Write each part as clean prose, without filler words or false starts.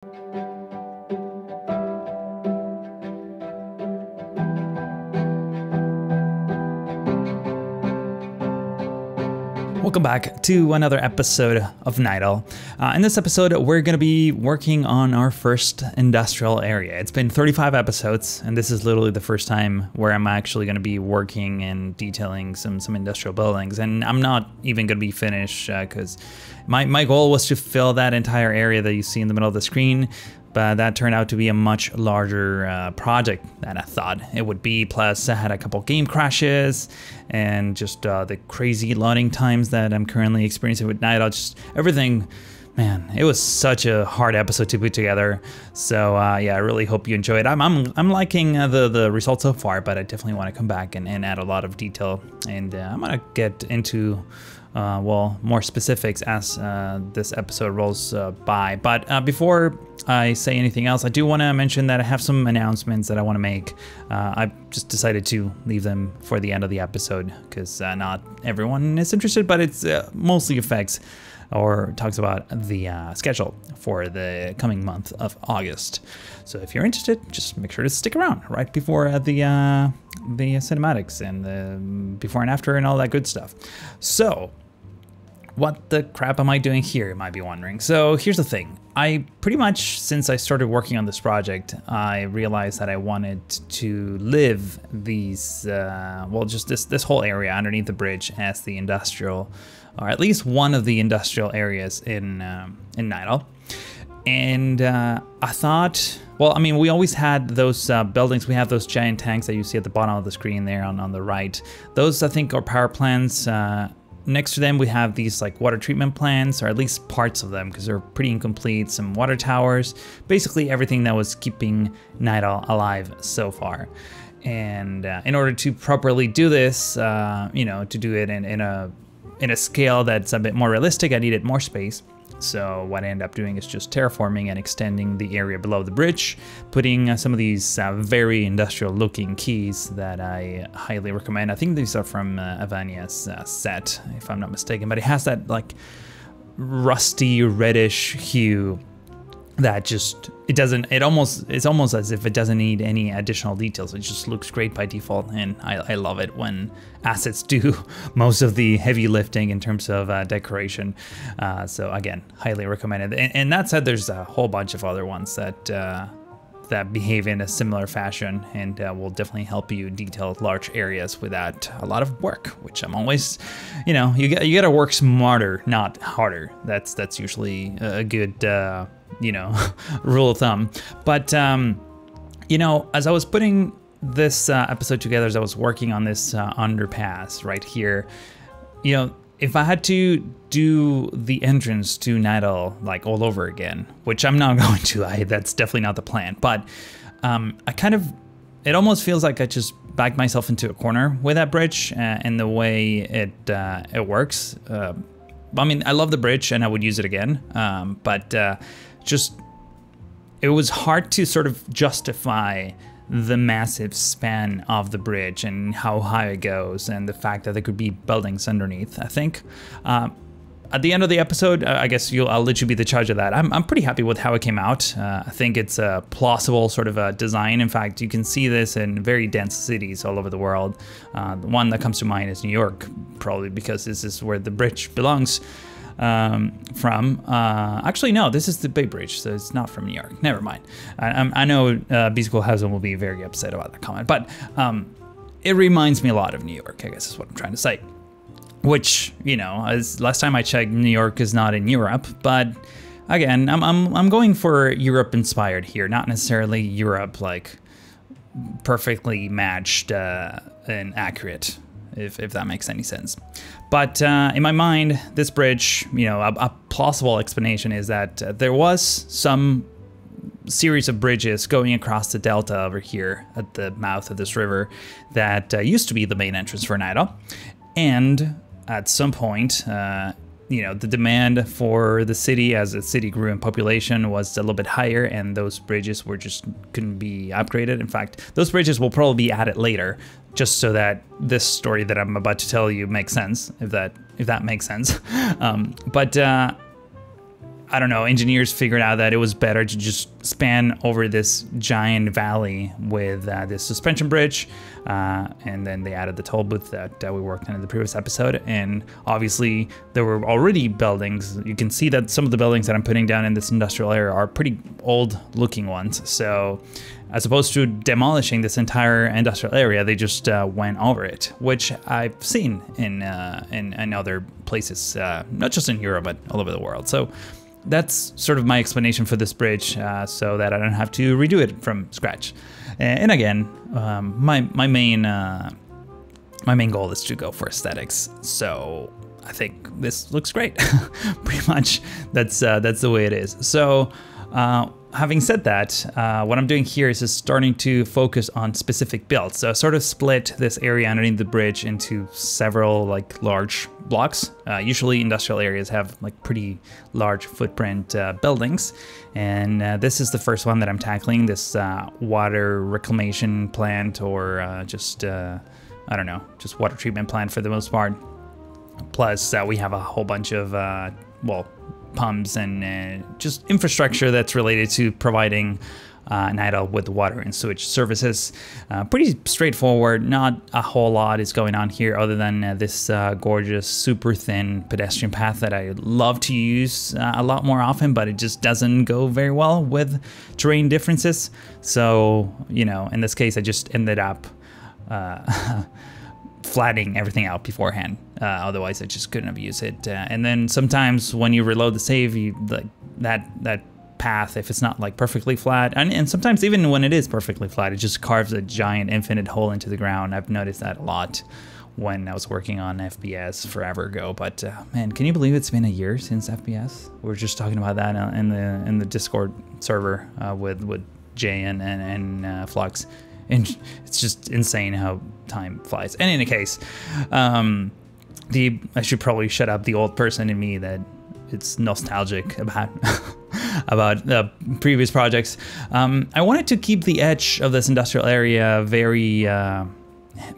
Welcome back to another episode of Nydal. In this episode, we're going to be working on our first industrial area. It's been 35 episodes, and this is literally the first time where I'm actually going to be working and detailing some industrial buildings. And I'm not even going to be finished because my goal was to fill that entire area that you see in the middle of the screen. But that turned out to be a much larger project than I thought it would be. Plus, I had a couple game crashes and just the crazy loading times that I'm currently experiencing with Nydal. Just everything, man, it was such a hard episode to put together. So yeah, I really hope you enjoy it. I'm liking the results so far, but I definitely want to come back and add a lot of detail. And I'm gonna get into well, more specifics as this episode rolls by. But before I say anything else, I do want to mention that I have some announcements that I want to make. I just decided to leave them for the end of the episode because not everyone is interested, but it's mostly affects or talks about the schedule for the coming month of August. So if you're interested, just make sure to stick around right before the cinematics and the before and after and all that good stuff. So what the crap am I doing here, you might be wondering. So here's the thing. I pretty much, since I started working on this project, I realized that I wanted to live these, well, just this whole area underneath the bridge as the industrial, or at least one of the industrial areas in Nydal. And I thought, well, I mean, we always had those buildings. We have those giant tanks that you see at the bottom of the screen there on the right. Those, I think, are power plants. Next to them, we have these like water treatment plants, or at least parts of them, because they're pretty incomplete. Some water towers, basically everything that was keeping Nydal alive so far. And in order to properly do this, you know, to do it in a scale that's a bit more realistic, I needed more space. So what I ended up doing is just terraforming and extending the area below the bridge, putting some of these very industrial looking keys that I highly recommend. I think these are from Avania's set, if I'm not mistaken, but it has that like rusty reddish hue that just, it's almost as if it doesn't need any additional details. It just looks great by default, and I love it when assets do most of the heavy lifting in terms of decoration. So again, highly recommended. And that said, there's a whole bunch of other ones that that behave in a similar fashion and will definitely help you detail large areas without a lot of work, which I'm always, you know, you gotta work smarter, not harder. That's usually a good you know, rule of thumb. But you know, as I was putting this episode together, as I was working on this underpass right here, you know, if I had to do the entrance to Nydal like all over again, which I'm not going to, that's definitely not the plan, but I kind of, it almost feels like I just backed myself into a corner with that bridge and the way it works. I mean, I love the bridge and I would use it again, but just, it was hard to sort of justify the massive span of the bridge and how high it goes and the fact that there could be buildings underneath, I think. At the end of the episode, I guess I'll let you be the judge of that. I'm pretty happy with how it came out. I think it's a plausible sort of a design. In fact, you can see this in very dense cities all over the world. The one that comes to mind is New York, probably because this is where the bridge belongs from. Actually, no, this is the Bay Bridge, so it's not from New York. Never mind. I know B-Schoolhausen will be very upset about that comment, but it reminds me a lot of New York, I guess is what I'm trying to say. Which, you know, as last time I checked, New York is not in Europe, but again, I'm going for Europe inspired here, not necessarily Europe like perfectly matched and accurate, if that makes any sense. But in my mind, this bridge, you know, a plausible explanation is that there was some series of bridges going across the delta over here at the mouth of this river that used to be the main entrance for Nydal. And at some point, you know, the demand for the city as the city grew in population was a little bit higher, and those bridges were just couldn't be upgraded. In fact, those bridges will probably be added later, just so that this story that I'm about to tell you makes sense, if that makes sense. But I don't know, engineers figured out that it was better to just span over this giant valley with this suspension bridge, and then they added the toll booth that we worked on in the previous episode. And obviously there were already buildings. You can see that some of the buildings that I'm putting down in this industrial area are pretty old looking ones. So as opposed to demolishing this entire industrial area, they just went over it, which I've seen in other places, not just in Europe, but all over the world. So that's sort of my explanation for this bridge, so that I don't have to redo it from scratch. And again, my main goal is to go for aesthetics. So I think this looks great. Pretty much, that's the way it is. So having said that, what I'm doing here is just starting to focus on specific builds. So I sort of split this area underneath the bridge into several like large blocks. Usually industrial areas have like pretty large footprint buildings. And this is the first one that I'm tackling, this water reclamation plant, or just, I don't know, just water treatment plant for the most part. Plus we have a whole bunch of, well, pumps and just infrastructure that's related to providing Nydal with water and sewage services. Pretty straightforward, not a whole lot is going on here other than this gorgeous super thin pedestrian path that I love to use a lot more often, but it just doesn't go very well with terrain differences. So, you know, in this case I just ended up flattening everything out beforehand. Otherwise I just couldn't have used it. And then sometimes when you reload the save, you like that path, if it's not like perfectly flat, and sometimes even when it is perfectly flat, it just carves a giant infinite hole into the ground. I've noticed that a lot when I was working on FPS forever ago. But man, can you believe it's been a year since FPS? We were just talking about that in the Discord server with Jay and Flux. And it's just insane how time flies. And in any case, I should probably shut up the old person in me that it's nostalgic about about the previous projects. I wanted to keep the edge of this industrial area very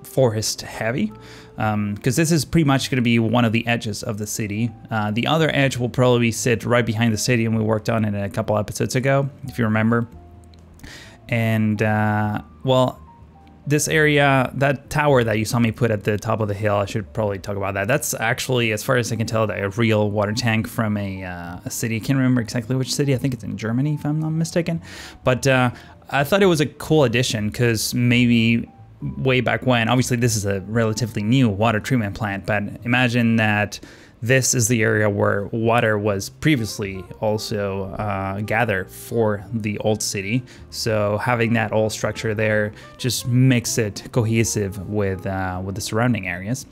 forest heavy, because this is pretty much going to be one of the edges of the city. The other edge will probably sit right behind the city, and we worked on it a couple episodes ago, if you remember. And well, this area, that tower that you saw me put at the top of the hill, I should probably talk about that. That's actually, as far as I can tell, a real water tank from a city. I can't remember exactly which city. I think it's in Germany, if I'm not mistaken. But I thought it was a cool addition, because maybe way back when, obviously this is a relatively new water treatment plant, but imagine that this is the area where water was previously also gathered for the old city. So having that old structure there just makes it cohesive with the surrounding areas.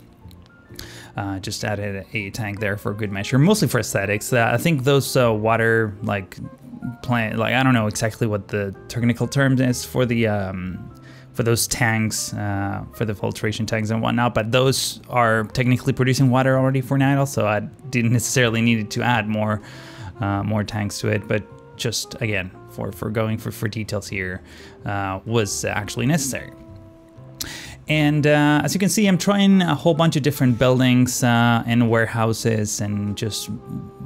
Just added a tank there for good measure, mostly for aesthetics. I think those water plant, I don't know exactly what the technical term is for the for those tanks, for the filtration tanks and whatnot, but those are technically producing water already for Nydal, so I didn't necessarily need to add more tanks to it, but just again, for going for details here, was actually necessary. And as you can see, I'm trying a whole bunch of different buildings and warehouses and just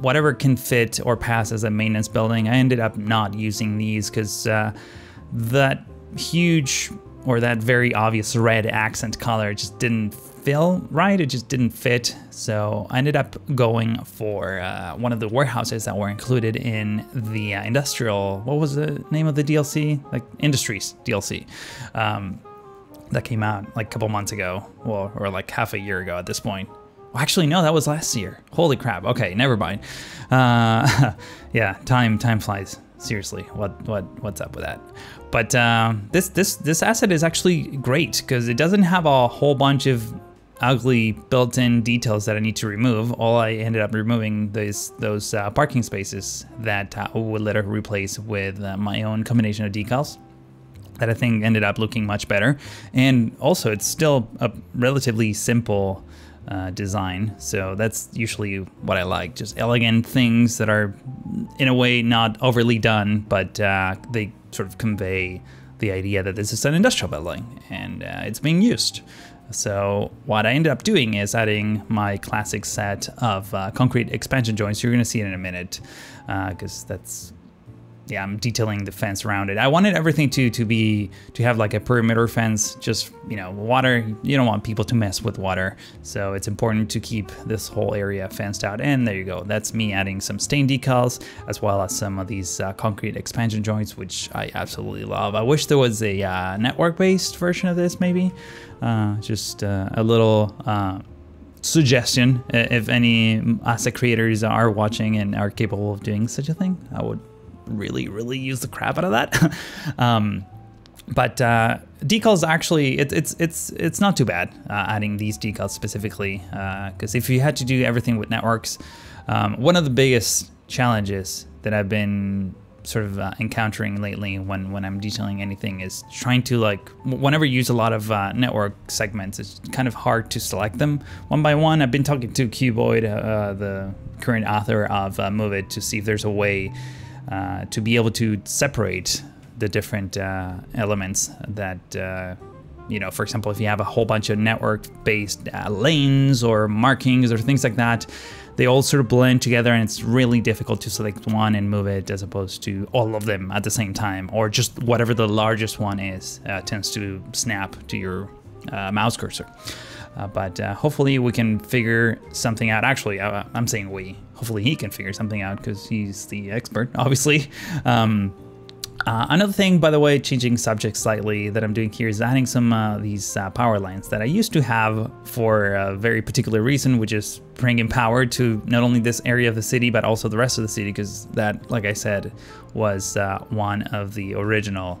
whatever can fit or pass as a maintenance building. I ended up not using these because that huge, or that very obvious red accent color just didn't feel right. It just didn't fit. So I ended up going for one of the warehouses that were included in the industrial, what was the name of the DLC? Like Industries DLC. That came out like a couple months ago, well, or like half a year ago at this point. Well, actually, no, that was last year. Holy crap. Okay, never mind. Yeah, time flies. Seriously, what's up with that? But this asset is actually great because it doesn't have a whole bunch of ugly built-in details that I need to remove. All I ended up removing those parking spaces that I would later replace with my own combination of decals that I think ended up looking much better. And also, it's still a relatively simple design, so that's usually what I like, just elegant things that are in a way not overly done, but they sort of convey the idea that this is an industrial building and it's being used. So what I ended up doing is adding my classic set of concrete expansion joints. You're going to see it in a minute, because that's, yeah, I'm detailing the fence around it. I wanted everything to have like a perimeter fence, just, you know, water. You don't want people to mess with water. So it's important to keep this whole area fenced out. And there you go. That's me adding some stain decals, as well as some of these concrete expansion joints, which I absolutely love. I wish there was a network-based version of this, maybe. Just a little suggestion. If any asset creators are watching and are capable of doing such a thing, I would really use the crap out of that. But decals, actually, it's not too bad adding these decals specifically, because if you had to do everything with networks, one of the biggest challenges that I've been sort of encountering lately when I'm detailing anything is trying to, like, whenever you use a lot of network segments, it's kind of hard to select them one by one. I've been talking to Cuboid, the current author of Move It, to see if there's a way to be able to separate the different elements that, you know, for example, if you have a whole bunch of network-based lanes or markings or things like that, they all sort of blend together, and it's really difficult to select one and move it as opposed to all of them at the same time, or just whatever the largest one is tends to snap to your mouse cursor. But hopefully we can figure something out. Actually, I'm saying we. Hopefully he can figure something out, because he's the expert, obviously. Another thing, by the way, changing subject slightly, that I'm doing here is adding some these power lines that I used to have for a very particular reason, which is bringing power to not only this area of the city, but also the rest of the city, because that, like I said, was one of the original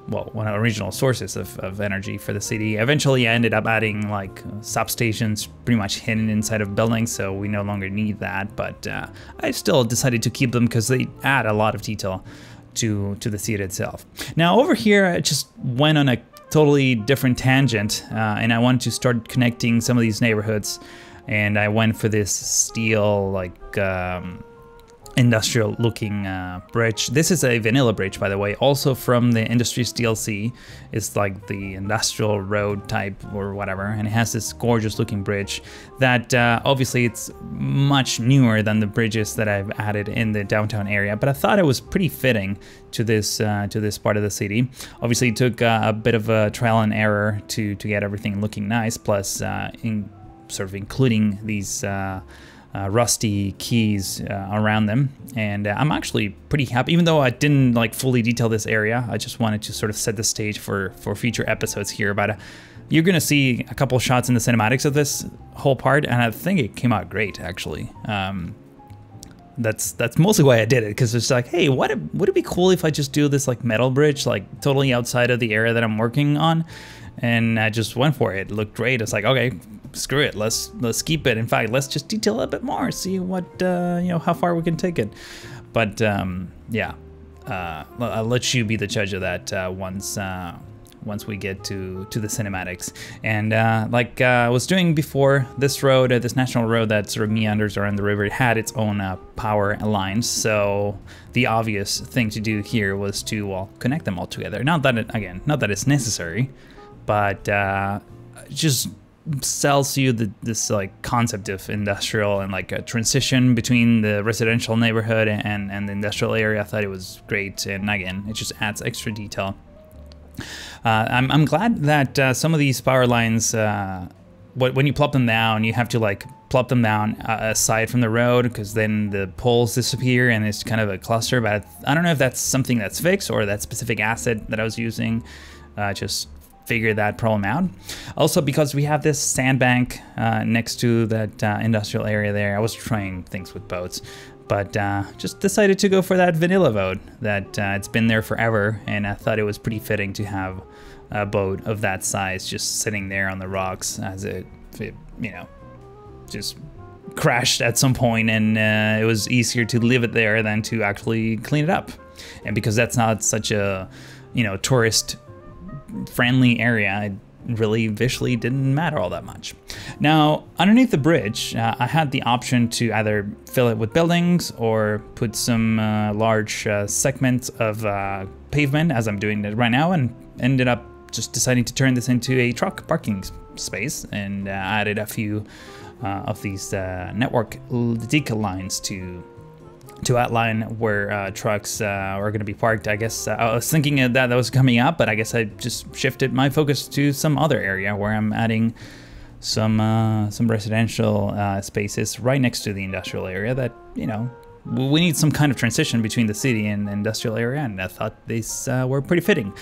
one of the original sources of energy for the city. Eventually I ended up adding like substations pretty much hidden inside of buildings, so we no longer need that, but I still decided to keep them because they add a lot of detail to the city itself. Now over here, I just went on a totally different tangent, and I wanted to start connecting some of these neighborhoods, and I went for this steel, like, industrial looking bridge. This is a vanilla bridge, by the way, also from the Industries DLC. It's like the industrial road type or whatever, and it has this gorgeous looking bridge that obviously it's much newer than the bridges that I've added in the downtown area, but I thought it was pretty fitting to this part of the city. Obviously it took a bit of a trial and error to get everything looking nice, plus including these rusty keys around them, and I'm actually pretty happy. Even though I didn't like fully detail this area, I just wanted to sort of set the stage for future episodes here. But you're gonna see a couple shots in the cinematics of this whole part, and I think it came out great, actually. That's mostly why I did it, because it's like, hey, would it be cool if I just do this like metal bridge, like totally outside of the area that I'm working on? And I just went for it. It looked great. It's like, okay, screw it. Let's keep it. In fact, let's just detail a bit more. See what you know, how far we can take it. But yeah, I'll let you be the judge of that once we get to the cinematics. And like I was doing before, this road, this national road that sort of meanders around the river, it had its own power lines. So the obvious thing to do here was to, well, connect them all together. Not that it's necessary, but just sells you this like concept of industrial and like a transition between the residential neighborhood and the industrial area. I thought it was great, and again, it just adds extra detail. I'm glad that some of these power lines, when you plop them down, you have to like plop them down aside from the road, because then the poles disappear and it's kind of a cluster. But I don't know if that's something that's fixed or that specific asset that I was using just figure that problem out. Also, because we have this sandbank next to that industrial area there, I was trying things with boats, but just decided to go for that vanilla boat that it's been there forever, and I thought it was pretty fitting to have a boat of that size just sitting there on the rocks, as it you know, just crashed at some point, and it was easier to leave it there than to actually clean it up. And because that's not such a, you know, tourist friendly area, it really visually didn't matter all that much. Now, underneath the bridge, I had the option to either fill it with buildings or put some large segments of pavement, as I'm doing it right now, and ended up just deciding to turn this into a truck parking space, and added a few of these network decal lines to outline where trucks are going to be parked. I guess I was thinking that was coming up, but I guess I just shifted my focus to some other area where I'm adding some residential spaces right next to the industrial area that, you know, we need some kind of transition between the city and the industrial area, and I thought these were pretty fitting.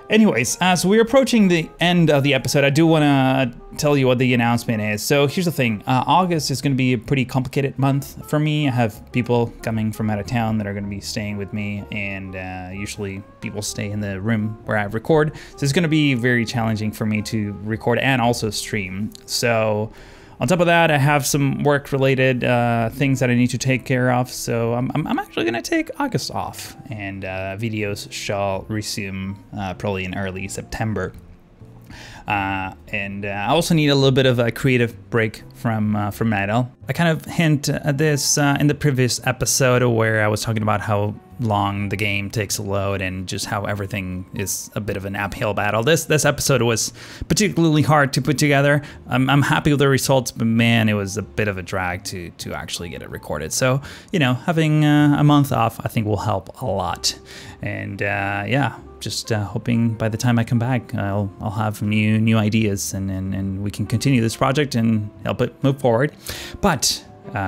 Anyways, as we're approaching the end of the episode, I do want to tell you what the announcement is. So here's the thing. August is going to be a pretty complicated month for me. I have people coming from out of town that are going to be staying with me, and usually people stay in the room where I record. So it's going to be very challenging for me to record and also stream. So on top of that, I have some work-related things that I need to take care of, so I'm actually going to take August off, and videos shall resume probably in early September. And I also need a little bit of a creative break from Nydal. I kind of hint at this in the previous episode where I was talking about how long the game takes to load and just how everything is a bit of an uphill battle. This episode was particularly hard to put together. I'm happy with the results, but man, it was a bit of a drag to actually get it recorded. So, you know, having a month off I think will help a lot. And yeah, just hoping by the time I come back, I'll have new ideas, and we can continue this project and help it move forward. But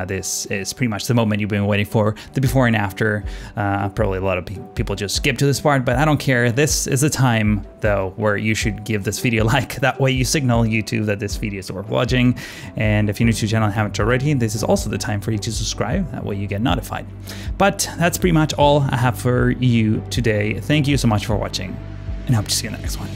this is pretty much the moment you've been waiting for, the before and after. Probably a lot of people just skip to this part, but I don't care. This is a time, though, where you should give this video a like. That way you signal YouTube that this video is worth watching. And if you're new to the channel and haven't already, this is also the time for you to subscribe. That way you get notified. But that's pretty much all I have for you today. Thank you so much for watching, and I hope to see you in the next one.